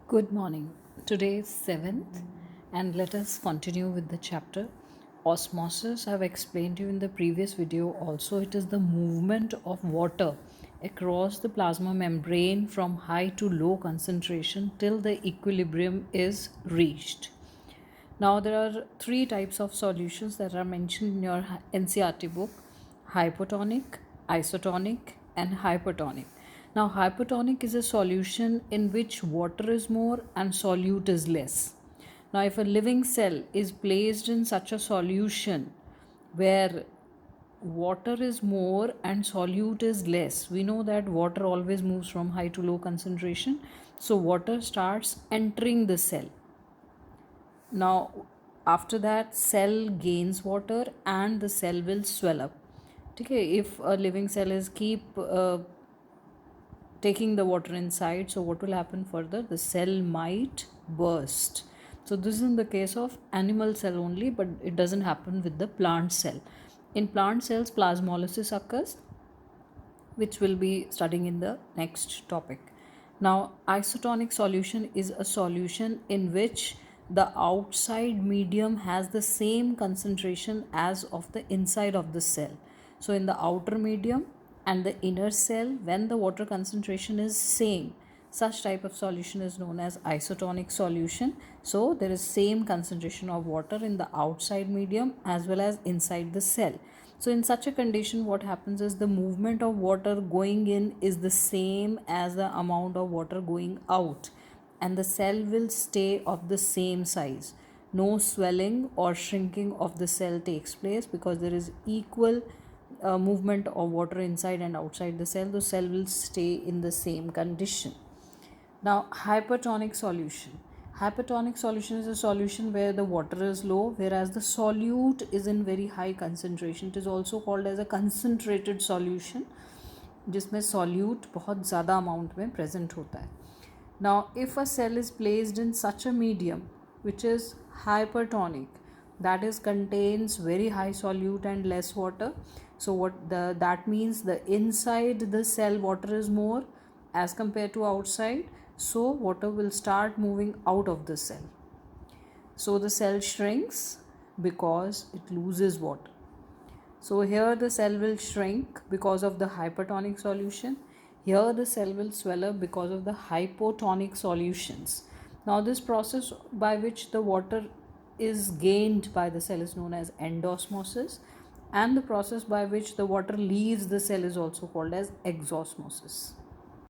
Good morning. Today is 7th, and let us continue with the chapter. Osmosis, I've explained to you in the previous video also. It is the movement of water across the plasma membrane from high to low concentration till the equilibrium is reached. Now, there are three types of solutions that are mentioned in your NCERT book: hypotonic, isotonic, and hypertonic. Now, hypotonic is a solution in which water is more and solute is less. Now, if a living cell is placed in such a solution where water is more and solute is less, we know that water always moves from high to low concentration. So, water starts entering the cell. Now, after that, cell gains water and the cell will swell up. Okay, if a living cell is keep taking the water inside, so what will happen further? The cell might burst. So this is in the case of animal cell only, but it doesn't happen with the plant cell. In plant cells, plasmolysis occurs, which we'll be studying in the next topic. Now, isotonic solution is a solution in which the outside medium has the same concentration as of the inside of the cell. So, in the outer medium and the inner cell, when the water concentration is same, such type of solution is known as isotonic solution. So, there is same concentration of water in the outside medium as well as inside the cell. So in such a condition, what happens is the movement of water going in is the same as the amount of water going out, and the cell will stay of the same size. No swelling or shrinking of the cell takes place because there is equal movement of water inside and outside the cell. The cell will stay in the same condition. Now, hypertonic solution. Hypertonic solution is a solution where the water is low, whereas the solute is in very high concentration. It is also called as a concentrated solution, जिसमें solute बहुत ज़्यादा amount में present होता है. Now, if a cell is placed in such a medium which is hypertonic, that is contains very high solute and less water. So that means the inside the cell water is more as compared to outside. So water will start moving out of the cell. So the cell shrinks because it loses water. So here the cell will shrink because of the hypertonic solution. Here the cell will swell up because of the hypotonic solutions. Now this process by which the water is gained by the cell is known as endosmosis, and the process by which the water leaves the cell is also called as exosmosis.